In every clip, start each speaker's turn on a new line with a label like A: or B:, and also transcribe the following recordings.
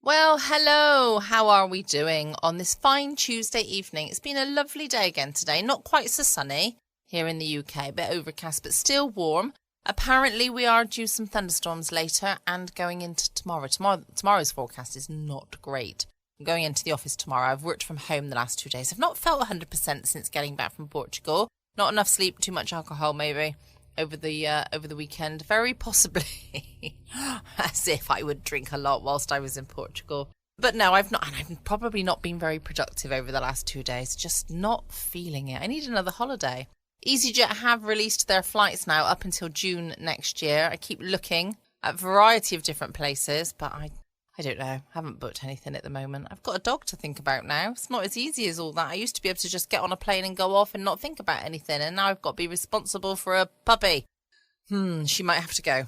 A: Well, hello. How are we doing on this fine Tuesday evening? It's been a lovely day again today. Not quite so sunny here in the UK. A bit overcast, but still warm. Apparently, we are due some thunderstorms later and going into tomorrow. Tomorrow's forecast is not great. I'm going into the office tomorrow. I've worked from home the last 2 days. I've not felt 100% since getting back from Portugal. Not enough sleep, too much alcohol maybe over the weekend. Very possibly. As if I would drink a lot whilst I was in Portugal. But no, I've not, and I've probably not been very productive over the last 2 days. Just not feeling it. I need another holiday. EasyJet have released their flights now up until June next year. I keep looking at a variety of different places, but I don't know. I haven't booked anything at the moment. I've got a dog to think about now. It's not as easy as all that. I used to be able to just get on a plane and go off and not think about anything. And now I've got to be responsible for a puppy. She might have to go.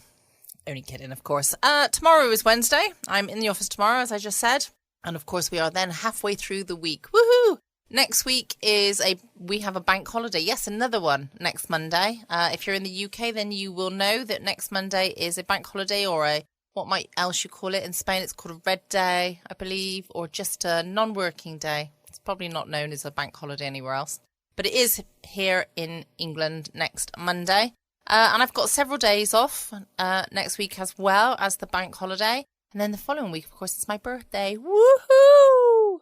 A: Only kidding, of course. Tomorrow is Wednesday. I'm in the office tomorrow, as I just said. And of course, we are then halfway through the week. Woohoo! Next week we have a bank holiday. Yes, another one next Monday. If you're in the UK, then you will know that next Monday is a bank holiday or what else you call it. In Spain, it's called a red day, I believe, or just a non-working day. It's probably not known as a bank holiday anywhere else. But it is here in England next Monday. And I've got several days off next week as well as the bank holiday. And then the following week, of course, it's my birthday. Woohoo!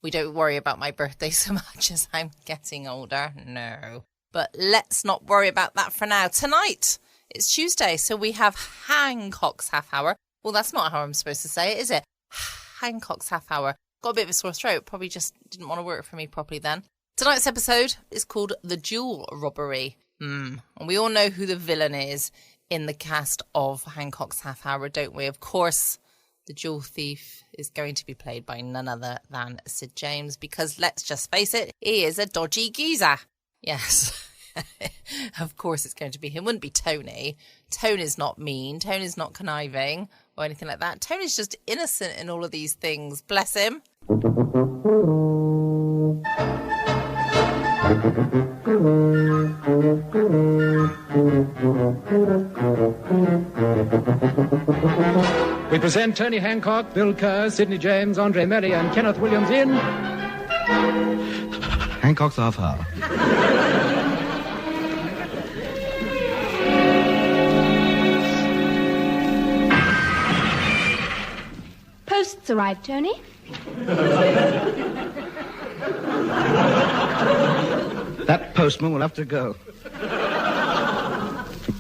A: We don't worry about my birthday so much as I'm getting older. No. But let's not worry about that for now. Tonight, it's Tuesday, so we have Hancock's half hour. Well, that's not how I'm supposed to say it, is it? Hancock's half hour. Got a bit of a sore throat. Probably just didn't want to work for me properly then. Tonight's episode is called The Jewel Robbery. And we all know who the villain is in the cast of Hancock's half hour, don't we? Of course, the jewel thief is going to be played by none other than Sid James, because let's just face it, he is a dodgy geezer. Yes, of course it's going to be him. Wouldn't be Tony. Tony's not mean. Tony's not conniving or anything like that. Tony's just innocent in all of these things. Bless him.
B: We present Tony Hancock, Bill Kerr, Sidney James, Andre Merry and Kenneth Williams in
C: Hancock's half hour.
D: Posts arrived, Tony.
C: That postman will have to go.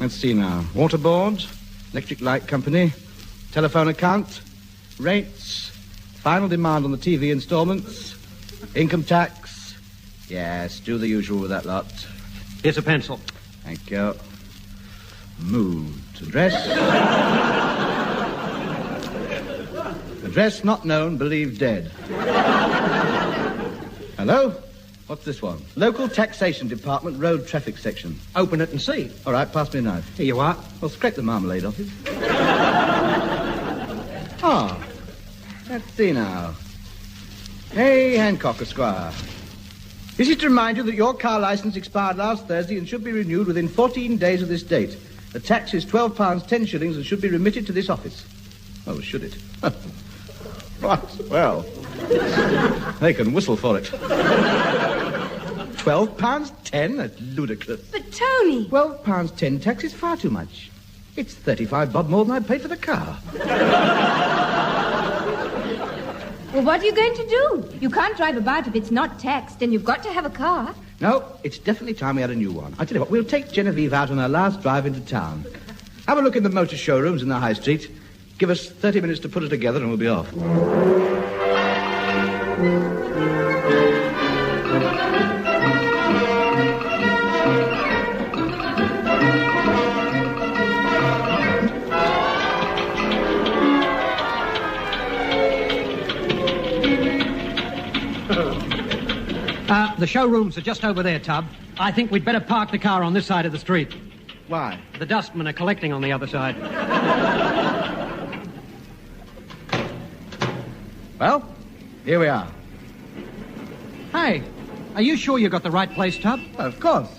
C: Let's see now. Water board, electric light company, telephone account, rates, final demand on the TV installments, income tax. Yes, do the usual with that lot.
B: Here's a pencil.
C: Thank you. Moved. Address? Address not known, believed dead. Hello? What's this one? Local Taxation Department, Road Traffic Section.
B: Open it and see.
C: All right, pass me a knife.
B: Here you are.
C: Well, scrape the marmalade off it. Let's see now. Hey, Hancock, Esquire. This is to remind you that your car licence expired last Thursday and should be renewed within 14 days of this date. The tax is £12, 10 shillings and should be remitted to this office. Oh, should it? Right, well, they can whistle for it. £12, 10? That's ludicrous.
D: But, Tony...
C: £12, 10 tax is far too much. It's 35 bob more than I paid for the car.
D: Well, what are you going to do? You can't drive about if it's not taxed, and you've got to have a car.
C: No, it's definitely time we had a new one. I tell you what, we'll take Genevieve out on her last drive into town. Have a look in the motor showrooms in the high street. Give us 30 minutes to put it together and we'll be off.
B: The showrooms are just over there, Tub. I think we'd better park the car on this side of the street.
C: Why?
B: The dustmen are collecting on the other side.
C: Well, here we are.
B: Hey, are you sure you got the right place, Tub?
C: Well, of course.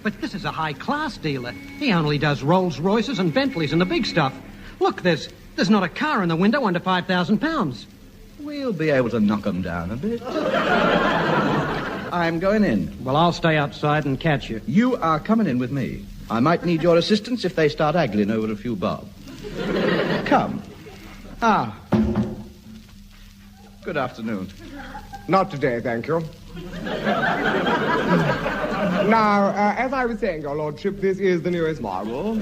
B: But this is a high-class dealer. He only does Rolls-Royces and Bentleys and the big stuff. Look, there's
E: There's not a car in the window under £5,000.
C: We'll be able to knock them down a bit. I'm going in.
E: Well, I'll stay outside and catch you.
C: You are coming in with me. I might need your assistance if they start haggling over a few bob. Come. Ah. Good afternoon.
F: Not today, thank you. Now, as I was saying, your lordship, this is the newest model.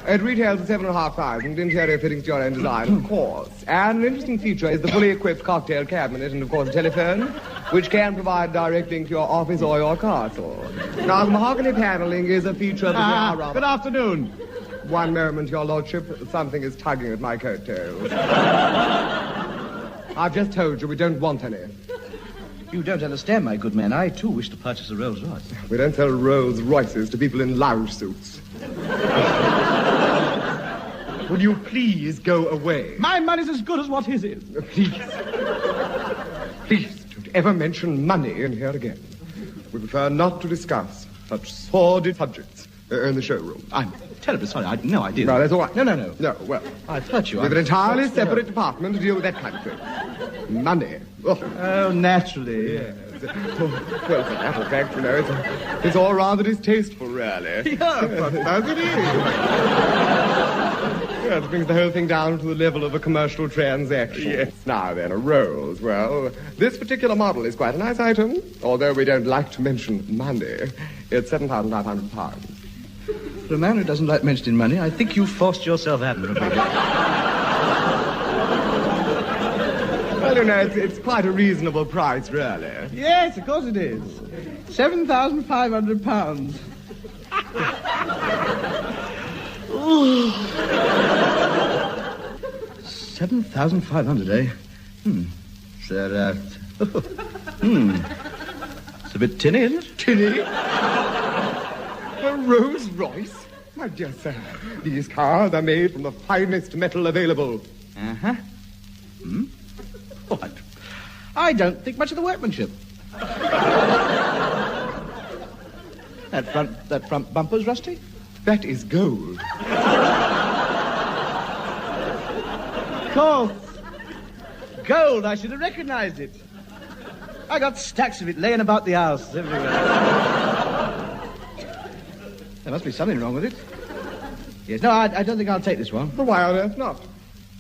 F: It retails at $7,500, interior fittings to your own design, of course. And an interesting feature is the fully equipped cocktail cabinet and, of course, a telephone, which can provide direct link to your office or your castle. Now, the mahogany paneling is a feature that we are...
C: Good afternoon.
F: One moment, your lordship. Something is tugging at my coattails. I've just told you we don't want any.
C: You don't understand, my good man. I, too, wish to purchase a Rolls Royce.
F: We don't sell Rolls Royces to people in lounge suits. Will you please go away?
C: My money's as good as what his is.
F: Please. Please, don't ever mention money in here again. We prefer not to discuss such sordid subjects in the showroom.
C: I'm terribly sorry. I had no idea.
F: No, that's all right.
C: No.
F: No, well...
C: I've hurt you.
F: We have an entirely separate department to deal with that kind of thing. Money.
C: Oh, naturally.
F: Yes. Well, as a matter of fact, you know, it's all rather distasteful, really.
C: Yeah,
F: as it is. Yes, it brings the whole thing down to the level of a commercial transaction. Yes. Now then, a Rolls. Well, this particular model is quite a nice item, although we don't like to mention money. It's £7,500.
C: For a man who doesn't like mentioning money, I think you've forced yourself admirably.
F: Well, you know, it's quite a reasonable price, really.
C: Yes, of course it is. £7,500. $7,500, eh? So, It's a bit tinny, isn't it?
F: Tinny? A Rolls Royce? My dear sir, these cars are made from the finest metal available.
C: Uh-huh. What? I don't think much of the workmanship. That front bumper's rusty?
F: That is gold.
C: Of course. Gold, I should have recognized it. I got stacks of it laying about the house everywhere. There must be something wrong with it. Yes, no, I don't think I'll take this one.
F: But why on earth not?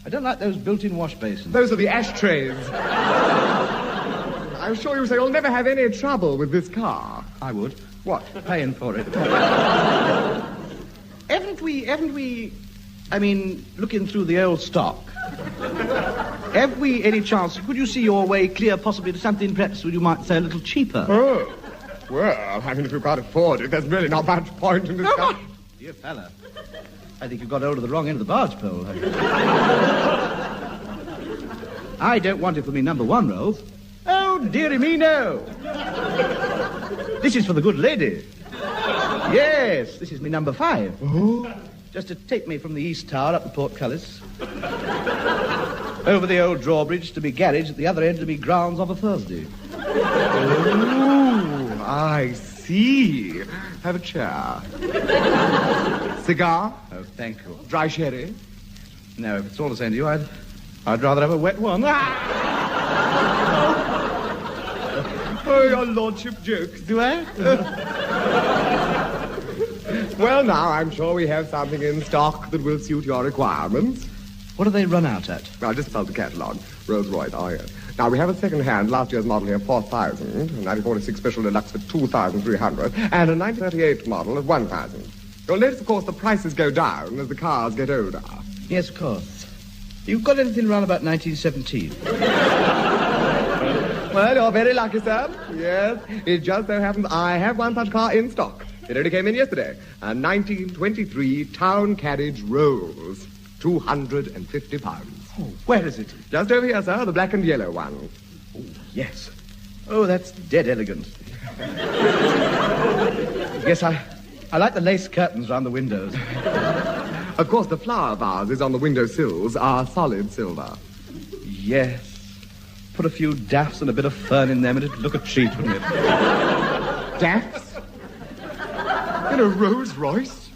C: I don't like those built-in wash basins.
F: Those are the ashtrays. I'm sure you say you'll never have any trouble with this car.
C: I would.
F: What?
C: Paying for it. Haven't we, I mean, looking through the old stock, have we any chance, could you see your way clear possibly to something perhaps you might say a little cheaper?
F: Oh, well, I mean, if you can't afford it, there's really not much point in discussion.
C: Dear fella, I think you've got hold of the wrong end of the barge pole. I don't want it for me number one, Rolls. Oh, dearie me, no. This is for the good lady. Yes, this is me number 5.
F: Oh?
C: Just to take me from the East Tower up the portcullis, over the old drawbridge to be garage at the other end to be grounds of a Thursday.
F: Oh, I see. Have a chair. Cigar?
C: Oh, thank you.
F: Dry sherry?
C: No, if it's all the same to you, I'd rather have a wet one.
F: Oh, your lordship jokes, do I? Well, now, I'm sure we have something in stock that will suit your requirements.
C: What do they run out at?
F: I'll just tell the catalogue. Rolls Royce, yes. Now, we have a second-hand, last year's model here, 4,000, a 1946 Special Deluxe for 2,300, and a 1938 model at 1,000. You'll notice, of course, the prices go down as the cars get older.
C: Yes, of course. You've got anything around about 1917?
F: Well, you're very lucky, sir. Yes, it just so happens I have one such car in stock. It only came in yesterday. A 1923 Town Carriage Rolls, £250.
C: Oh, where is it?
F: Just over here, sir, the black and yellow one.
C: Oh, yes. Oh, that's dead elegant. Yes, I like the lace curtains round the windows.
F: Of course, the flower vases on the windowsills are solid silver.
C: Yes. Put a few daffs and a bit of fern in them and it'd look a treat, wouldn't it?
F: Daffs? In a Rolls Royce?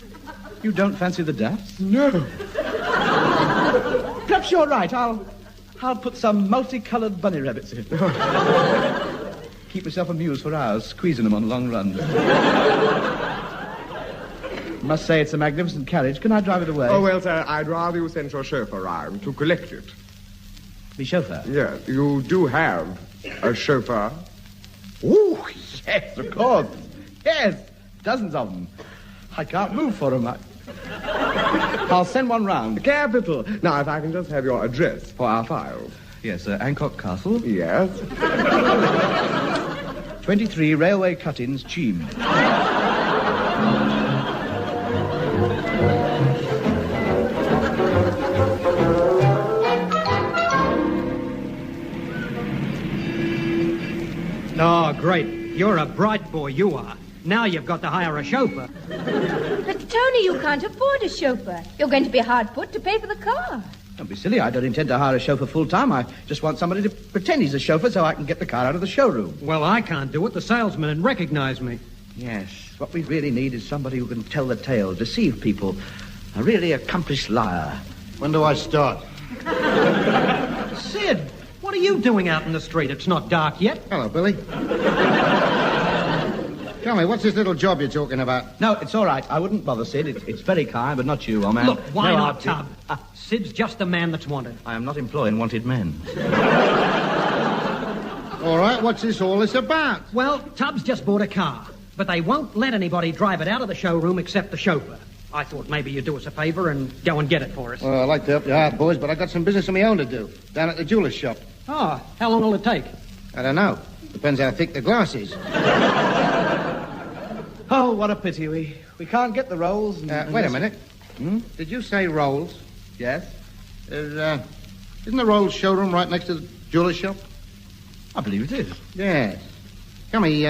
C: You don't fancy the daffs?
F: No.
C: Perhaps you're right. I'll put some multicoloured bunny rabbits in. Keep myself amused for hours, squeezing them on long runs. Must say it's a magnificent carriage. Can I drive it away?
F: Oh, well, sir, I'd rather you sent your chauffeur round to collect it.
C: The chauffeur?
F: Yes, you do have a chauffeur.
C: Oh, yes, of course. Yes, dozens of them. I can't move for them. I'll send one round.
F: Capital. Now, if I can just have your address for our files.
C: Yes, Hancock Castle.
F: Yes.
C: 23 Railway Cut-ins, Cheam.
E: Oh, great. You're a bright boy, you are. Now you've got to hire a chauffeur.
D: But, Tony, you can't afford a chauffeur. You're going to be hard put to pay for the car.
C: Don't be silly. I don't intend to hire a chauffeur full-time. I just want somebody to pretend he's a chauffeur so I can get the car out of the showroom.
E: Well, I can't do it. The salesman would recognize me.
C: Yes. What we really need is somebody who can tell the tale, deceive people. A really accomplished liar.
G: When do I start?
E: Sid, what are you doing out in the street? It's not dark yet.
G: Hello, Billy. Tell me, what's this little job you're talking about?
C: No, it's all right. I wouldn't bother, Sid. It's very kind, but not you, old man.
E: Look, why
C: No,
E: not, Tub? Sid's just the man that's wanted.
C: I am not employing wanted men.
G: All right, what's all this about?
E: Well, Tubbs just bought a car, but they won't let anybody drive it out of the showroom except the chauffeur. I thought maybe you'd do us a favor and go and get it for us.
G: Well, I'd like to help you out, boys, but I got some business of my own to do, down at the jeweler's shop.
E: Oh, how long will it take?
G: I don't know. Depends how thick the glass is.
C: Oh, what a pity. We can't get the rolls.
G: Wait a minute. Did you say Rolls?
C: Yes?
G: Isn't the Rolls showroom right next to the jeweler's shop?
C: I believe it is.
G: Yes. Tell me,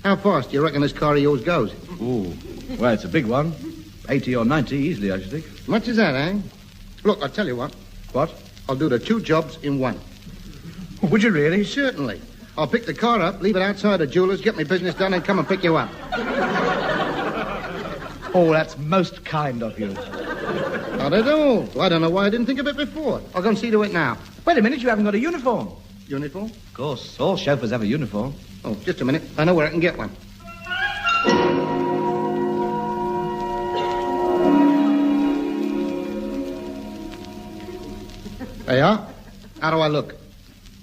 G: how fast do you reckon this car of yours goes?
C: Ooh. Well, it's a big one. 80 or 90 easily, I should think.
G: Much as that, eh? Look, I'll tell you what.
C: What?
G: I'll do the 2 jobs in one.
C: Would you really?
G: Certainly. I'll pick the car up, leave it outside the jeweler's, get my business done, and come and pick you up.
C: Oh, that's most kind of you.
G: Not at all. Well, I don't know why I didn't think of it before. I'll go and see to it now.
C: Wait a minute, you haven't got a uniform.
G: Uniform?
C: Of course, all chauffeurs have a uniform.
G: Oh, just a minute. I know where I can get one. There you are. How do I look?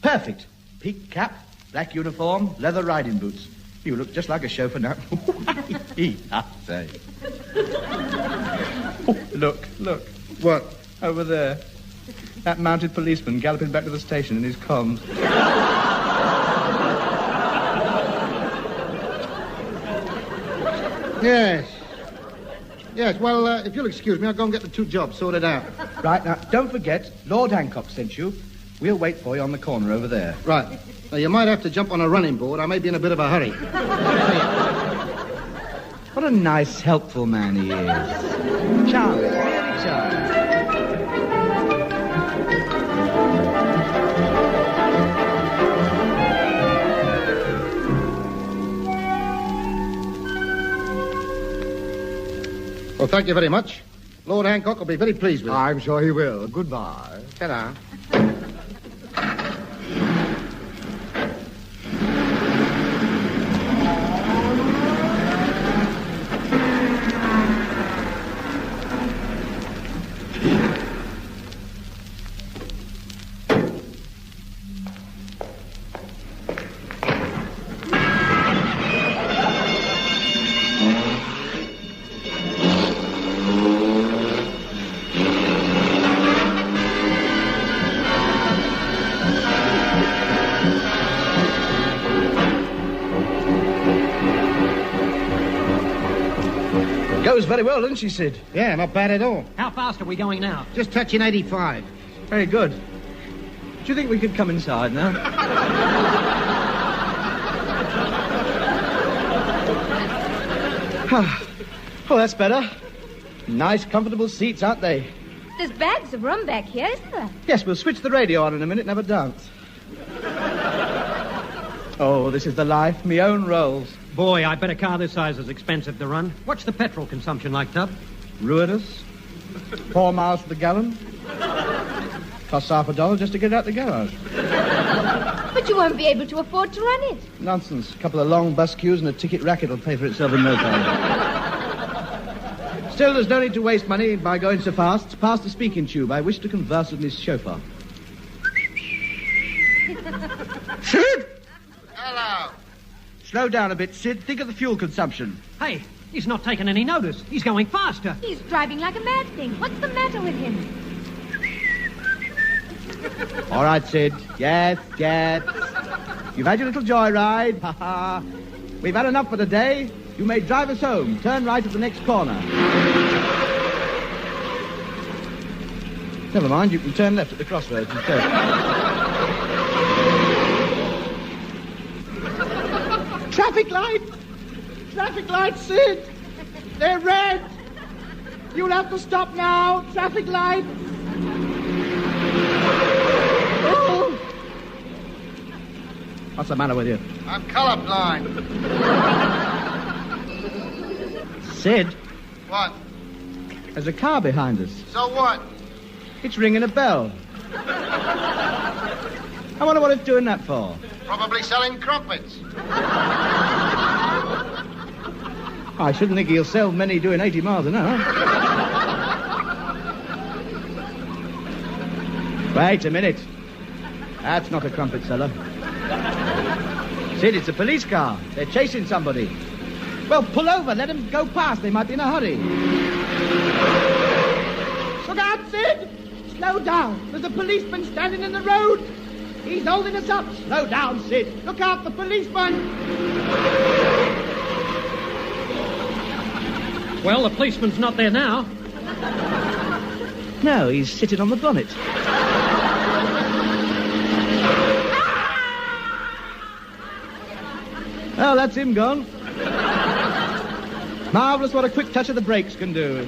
C: Perfect. Peak cap, black uniform, leather riding boots. You look just like a chauffeur now. I say. Oh, look.
G: What?
C: Over there. That mounted policeman galloping back to the station in his comms.
G: Yes. Yes, well, if you'll excuse me, I'll go and get the 2 jobs sorted out.
C: Right, now, don't forget, Lord Hancock sent you. We'll wait for you on the corner over there.
G: Right. Now, you might have to jump on a running board. I may be in a bit of a hurry.
C: What a nice, helpful man he is. Charming, really charming.
G: Well, thank you very much. Lord Hancock will be very pleased with it.
F: I'm sure he will. Goodbye.
G: Ta-da.
C: Goes very well, doesn't she, Sid?
G: Yeah, not bad at all.
E: How fast are we going now?
G: Just touching 85.
C: Very good. Do you think we could come inside now? Oh, that's better. Nice, comfortable seats, aren't they?
D: There's bags of rum back here, isn't there?
C: Yes, we'll switch the radio on in a minute and have a dance. Oh, this is the life. Me own rolls.
E: Boy, I bet a car this size is expensive to run. What's the petrol consumption like, Tub?
C: Ruinous. 4 miles to the gallon. Costs $50 just to get it out the garage.
D: But you won't be able to afford to run it.
C: Nonsense. A couple of long bus queues and a ticket racket will pay for itself in no time. Still, there's no need to waste money by going so fast. Past the speaking tube. I wish to converse with Miss Chauffeur. Sid!
G: Hello.
C: Slow down a bit, Sid. Think of the fuel consumption.
E: Hey, he's not taking any notice. He's going faster.
D: He's driving like a mad thing. What's the matter with him?
C: All right, Sid. Yes. You've had your little joyride. Ha ha. We've had enough for the day. You may drive us home. Turn right at the next corner. Never mind, you can turn left at the crossroads instead. Traffic light! Traffic light, Sid! They're red! You'll have to stop now! Traffic light! Oh. What's the matter with you?
G: I'm colorblind.
C: Sid,
G: What?
C: there's a car behind us.
G: So what?
C: It's ringing a bell. I wonder what it's doing that for.
G: Probably selling crumpets.
C: I shouldn't think he'll sell many doing 80 miles an hour. Wait a minute. That's not a crumpet seller. Sid, it's a police car. They're chasing somebody. Well, pull over. Let them go past. They might be in a hurry. Look out, Sid! Slow down. There's a policeman standing in the road. He's holding us up. Slow down, Sid. Look out, the policeman.
E: Well, the policeman's not there now.
C: No, he's sitting on the bonnet. Well, that's him gone. Marvellous what a quick touch of the brakes can do.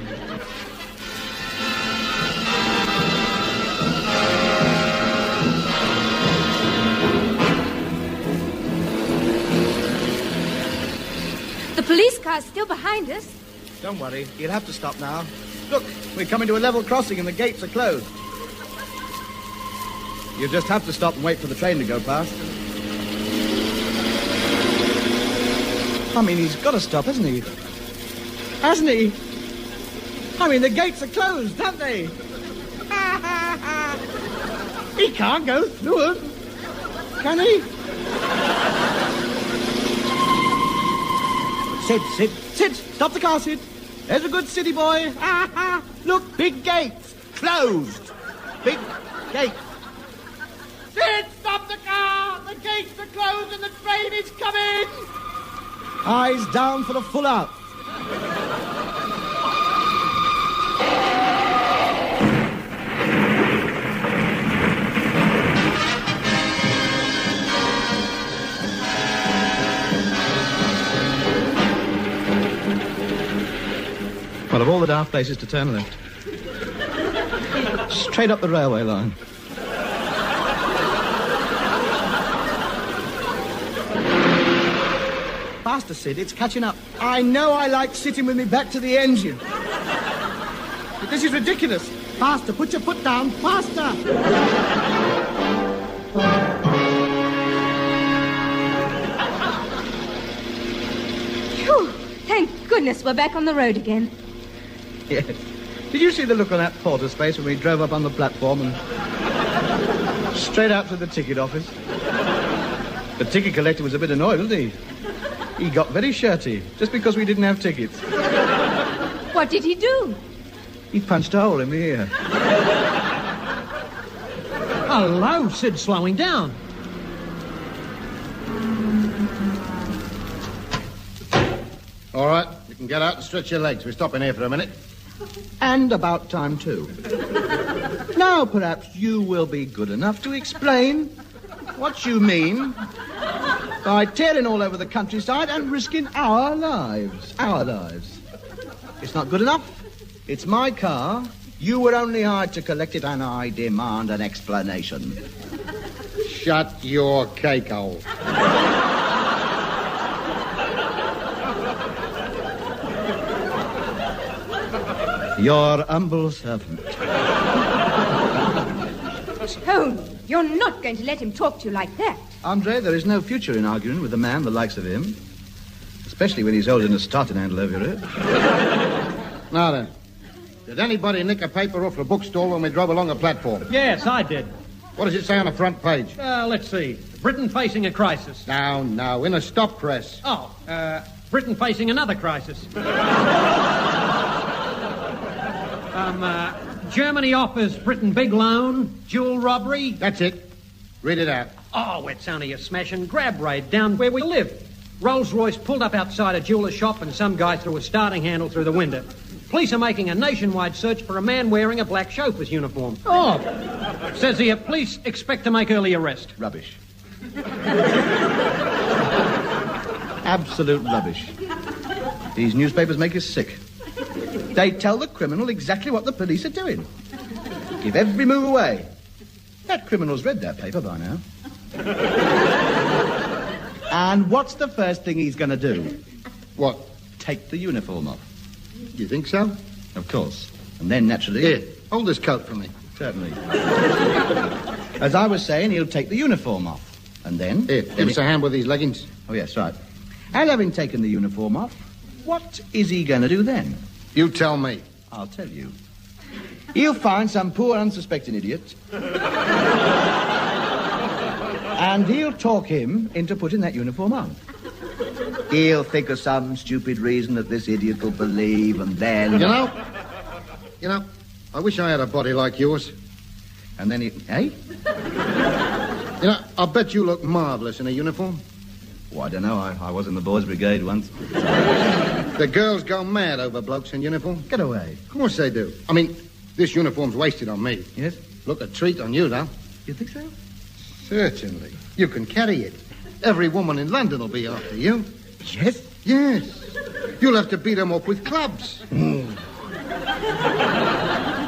D: The police car's still behind us.
C: Don't worry, you'll have to stop now. Look, we're coming to a level crossing and the gates are closed. You'll just have to stop and wait for the train to go past. I mean, he's got to stop, hasn't he? Hasn't he? I mean, the gates are closed, haven't they? He can't go through them, can he? Sid, stop the car, Sid. There's a good city boy. Look, big gates, closed. Big gates. Sid, stop the car! The gates are closed and the train is coming! Eyes down for the full out. Well, of all the daft places to turn left. Straight up the railway line. Faster, Sid, it's catching up. I know I like sitting with me back to the engine. But this is ridiculous. Faster, put your foot down, faster.
D: Phew, thank goodness we're back on the road again.
C: Yes. Did you see the look on that porter's face when we drove up on the platform and straight out to the ticket office? The ticket collector was a bit annoyed, wasn't he? He got very shirty, just because we didn't have tickets.
D: What did he do?
C: He punched a hole in the ear.
E: Hello, Sid, slowing down.
G: All right, you can get out and stretch your legs. We're stopping here for a minute.
C: And about time, too. Now, perhaps you will be good enough to explain what you mean by tearing all over the countryside and risking our lives. Our lives. It's not good enough. It's my car. You were only hired to collect it, and I demand an explanation.
G: Shut your cake hole.
C: Your humble servant.
D: Tony, you're not going to let him talk to you like that.
C: Andre, there is no future in arguing with a man the likes of him. Especially when he's holding a starting handle over your head.
G: Now then, did anybody nick a paper off the bookstall when we drove along the platform?
E: Yes, I did.
G: What does it say on the front page?
E: Let's see. Britain facing a crisis.
G: No, in a stop press.
E: Oh, Britain facing another crisis. Germany offers Britain big loan, jewel robbery.
G: That's it. Read it out.
E: Oh, it's only a smash and grab raid down where we live. Rolls-Royce pulled up outside a jeweller's shop and some guy threw a starting handle through the window. Police are making a nationwide search for a man wearing a black chauffeur's uniform.
G: Oh.
E: Says here, police expect to make early arrest.
C: Rubbish. Absolute rubbish. These newspapers make you sick. They tell the criminal exactly what the police are doing. Give every move away. That criminal's read that paper by now. And what's the first thing he's going to do?
G: What?
C: Take the uniform off.
G: You think so?
C: Of course. And then, naturally...
G: Here, hold this coat for me.
C: Certainly. As I was saying, he'll take the uniform off. And then...
G: Here, give us a hand with these leggings.
C: Oh, yes, right. And having taken the uniform off, what is he going to do then?
G: You tell me.
C: I'll tell you. He'll find some poor, unsuspecting idiot. And he'll talk him into putting that uniform on. He'll think of some stupid reason that this idiot will believe, and then...
G: You know, I wish I had a body like yours.
C: And then he... Eh?
G: You know, I bet you look marvellous in a uniform.
C: Oh, I don't know. I was in the boys' brigade once.
G: The girls go mad over blokes in uniform.
C: Get away.
G: Of course they do. I mean, this uniform's wasted on me.
C: Yes?
G: Look, a treat on you, though.
C: You think so?
G: Certainly. You can carry it. Every woman in London will be after you.
C: Yes?
G: Yes. You'll have to beat them up with clubs.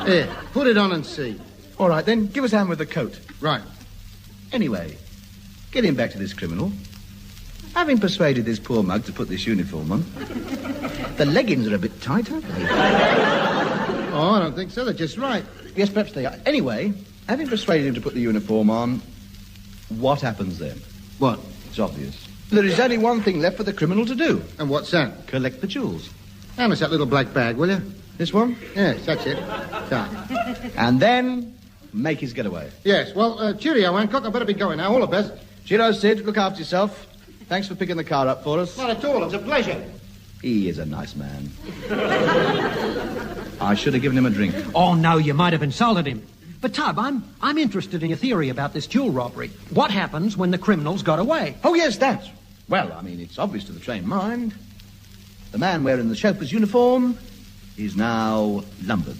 G: Here, put it on and see.
C: All right, then. Give us a hand with the coat.
G: Right.
C: Anyway, getting back to this criminal. Having persuaded this poor mug to put this uniform on, the leggings are a bit tight, aren't they?
G: Oh, I don't think so. They're just right.
C: Yes, perhaps they are. Anyway, having persuaded him to put the uniform on, what happens then?
G: What?
C: It's obvious. There is only one thing left for the criminal to do.
G: And what's that?
C: Collect the jewels.
G: Hand us that little black bag, will you?
C: This one?
G: Yes, that's it. So.
C: And then make his getaway.
G: Yes, well, cheerio, Hancock. I better be going now. All the best.
C: Cheerio, Sid. Look after yourself. Thanks for picking the car up for us.
G: Not at all. It's a pleasure.
C: He is a nice man. I should have given him a drink.
E: Oh, no, you might have insulted him. But, Tub, I'm interested in your theory about this jewel robbery. What happens when the criminals got away?
C: Oh, yes, that. Well, I mean, it's obvious to the trained mind. The man wearing the chauffeur's uniform is now lumbered.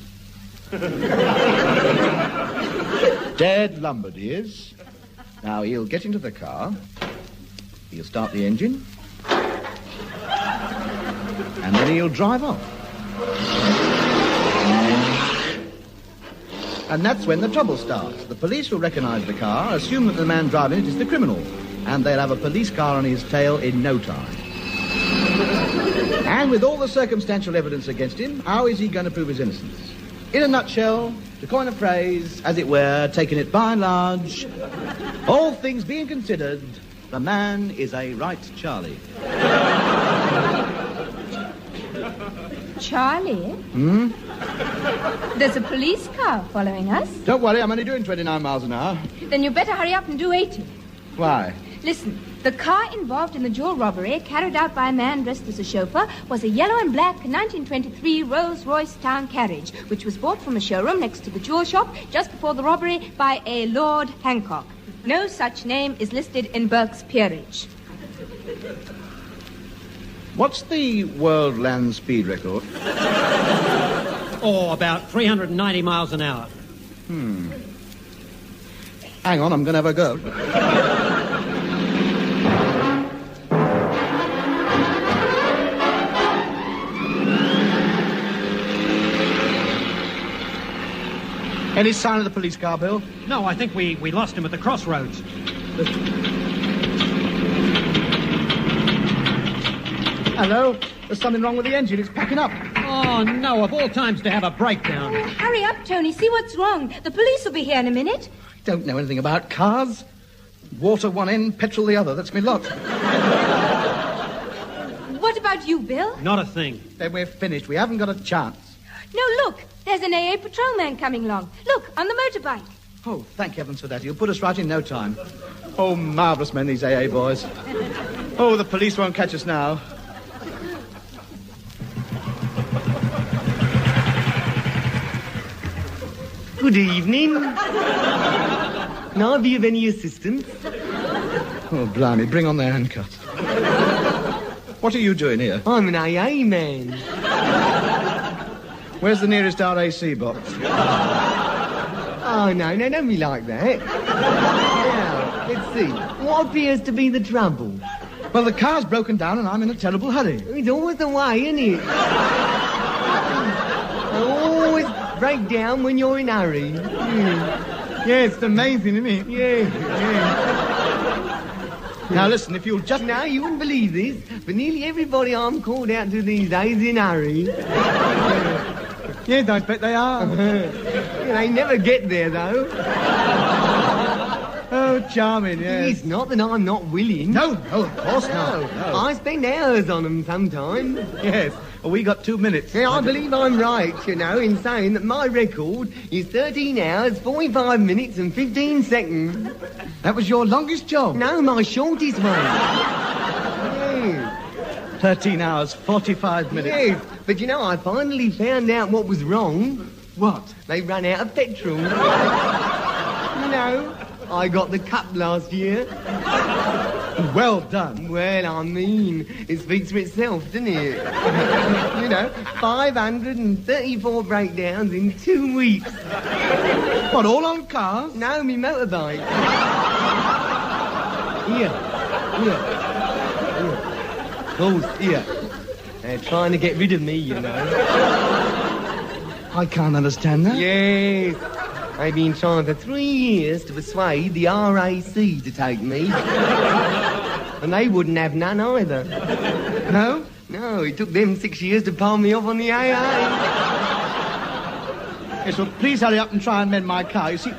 C: Dead lumbered he is. Now, he'll get into the car. He'll start the engine. And then he'll drive off. And that's when the trouble starts. The police will recognise the car, assume that the man driving it is the criminal, and they'll have a police car on his tail in no time. And with all the circumstantial evidence against him, how is he going to prove his innocence? In a nutshell, to coin a phrase, as it were, taking it by and large, all things being considered, the man is a right Charlie.
D: Charlie?
C: Hmm?
D: There's a police car following us.
C: Don't worry, I'm only doing 29 miles an hour.
D: Then you better hurry up and do 80.
C: Why?
D: Listen, the car involved in the jewel robbery, carried out by a man dressed as a chauffeur, was a yellow and black 1923 Rolls-Royce town carriage, which was bought from a showroom next to the jewel shop just before the robbery by a Lord Hancock. No such name is listed in Burke's peerage.
C: What's the world land speed record?
E: Oh, about 390 miles an hour.
C: Hang on, I'm going to have a go. Any sign of the police car, Bill?
E: No, I think we lost him at the crossroads.
C: Hello? There's something wrong with the engine. It's packing up.
E: Oh, no, of all times to have a breakdown.
D: Hurry up, Tony. See what's wrong. The police will be here in a minute.
C: Don't know anything about cars. Water one end, petrol the other. That's me lot.
D: What about you, Bill?
E: Not a thing.
C: Then we're finished. We haven't got a chance.
D: No, look. There's an AA patrolman coming along. Look, on the motorbike.
C: Oh, thank heavens for that. He'll put us right in no time. Oh, marvellous men, these AA boys. Oh, the police won't catch us now.
H: Good evening. Can I be of any assistance?
C: Oh, blimey, bring on the handcuffs. What are you doing here?
H: I'm an AA man.
C: Where's the nearest RAC box?
H: Oh, no, don't be like that. Now, let's see. What appears to be the trouble?
C: Well, the car's broken down and I'm in a terrible hurry.
H: It's always the way, isn't it? I always break down when you're in a hurry.
C: Yeah, it's amazing, isn't it?
H: Yeah.
C: Now, listen, if you'll just...
H: Now, you wouldn't believe this, but nearly everybody I'm called out to these days is in a hurry.
C: Yes, I bet they are.
H: They never get there, though.
C: Oh, charming, yes.
H: It's not that I'm not willing.
C: No, of course not. No.
H: I spend hours on them sometimes.
C: Yes. Well, we got 2 minutes.
H: Yeah, I believe I'm right, in saying that my record is 13 hours, 45 minutes and 15 seconds.
C: That was your longest job?
H: No, my shortest one. Yes.
C: 13 hours, 45 minutes.
H: Yes, but I finally found out what was wrong.
C: What?
H: They ran out of petrol. I got the cup last year.
C: Well done.
H: Well, I mean, it speaks for itself, doesn't it? 534 breakdowns in 2 weeks.
C: What, all on cars?
H: No, me motorbike. Here. Oh, here. They're trying to get rid of me,
C: I can't understand that.
H: Yes. I've been trying for 3 years to persuade the RAC to take me. And they wouldn't have none either.
C: No?
H: No, it took them 6 years to palm me off on the AA.
C: Yes, well, please hurry up and try and mend my car. You see,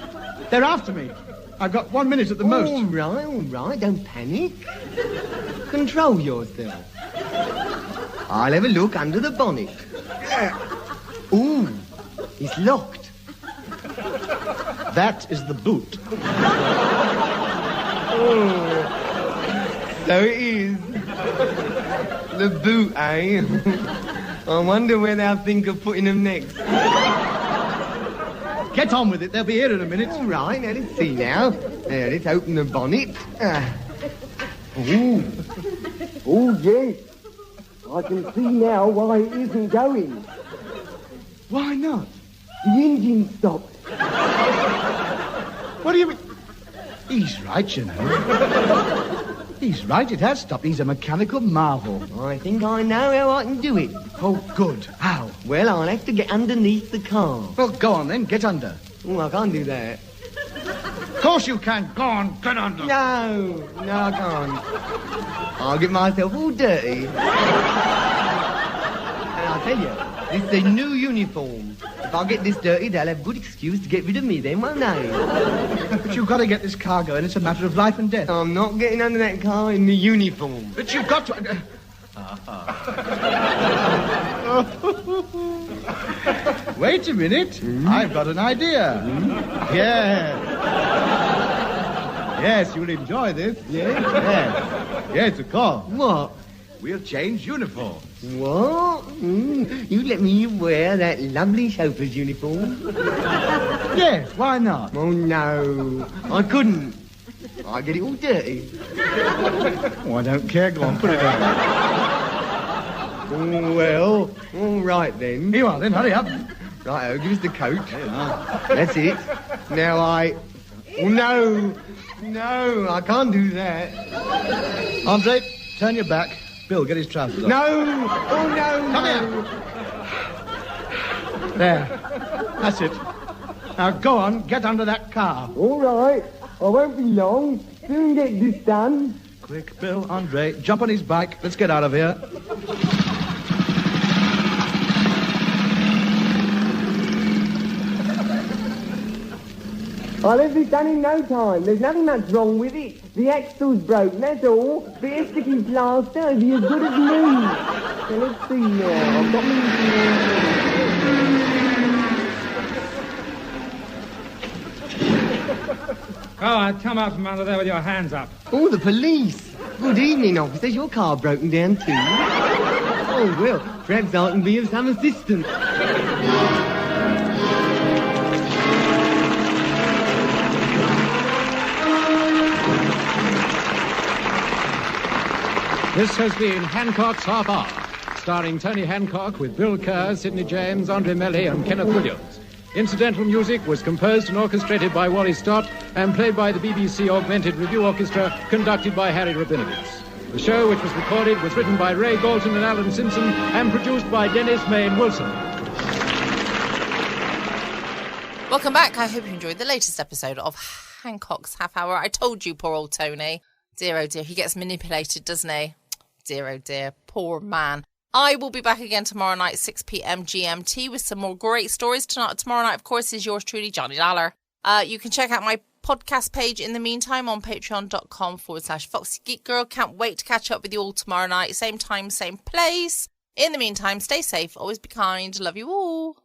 C: they're after me. I've got 1 minute at the most.
H: All right, don't panic. Control yourself. I'll have a look under the bonnet. Ooh, it's locked.
C: That is the boot.
H: Oh, so it is. The boot, eh? I wonder where they'll think of putting them next.
C: Get on with it. They'll be here in a minute.
H: All right, now let's see now. Now, let's open the bonnet. Ooh. Oh, yes. I can see now why it isn't going.
C: Why not?
H: The engine stopped.
C: What do you mean? He's right, He's right, it has stopped. He's a mechanical marvel.
H: I think I know how I can do it.
C: Oh, good. How?
H: Well, I'll have to get underneath the car.
C: Well, go on then, get under.
H: Oh, I can't do that.
C: Of course you can. Go on, get under.
H: No, I can't. I'll get myself all dirty. And I'll tell you, this is a new uniform. If I get this dirty, they'll have good excuse to get rid of me then, won't they?
C: But you've got to get this car going. It's a matter of life and death.
H: I'm not getting under that car in the uniform.
C: But you've got to... Wait a minute. I've got an idea. Yeah. Yes, you'll enjoy this.
H: Yes?
C: Yes, of course.
H: What?
C: We'll change uniforms.
H: What? You let me wear that lovely chauffeur's uniform?
C: Yes, why not?
H: Oh, no. I couldn't. I'd get it all dirty.
C: Oh, I don't care. Go on, put it on.
H: Well, all right then.
C: Here you are then, hurry up.
H: Righto, give us the coat. That's it. Now Oh, no, I can't do that.
C: Andre, turn your back. Bill, get his trousers off.
H: No! Oh, no,
C: Come here. There. That's it. Now, go on, get under that car.
H: All right. I won't be long. Soon get this done.
C: Quick, Bill, Andre, jump on his bike. Let's get out of here.
H: I'll have this done in no time. There's nothing much wrong with it. The axle's broken, that's all. Bit of sticking plaster, it'll be as good as new. So let's see now. I've got me...
B: Oh, come out from under there with your hands up.
H: Oh, the police. Good evening, officers. Your car broken down too? Oh, well, perhaps I can be of some assistance.
B: This has been Hancock's Half Hour, starring Tony Hancock with Bill Kerr, Sidney James, Andre Melly and Kenneth Williams. Incidental music was composed and orchestrated by Wally Stott and played by the BBC Augmented Review Orchestra, conducted by Harry Rabinowitz. The show, which was recorded, was written by Ray Galton and Alan Simpson and produced by Dennis Mayne Wilson.
A: Welcome back. I hope you enjoyed the latest episode of Hancock's Half Hour. I told you, poor old Tony. Dear, oh dear, he gets manipulated, doesn't he? Dear, oh dear, poor man. I will be back again tomorrow night, 6 p.m. GMT, with some more great stories. Tomorrow night, of course, is yours truly, Johnny Dollar. You can check out my podcast page in the meantime on patreon.com/Foxy Geek Girl. Can't wait to catch up with you all tomorrow night. Same time, same place. In the meantime, stay safe, always be kind. Love you all.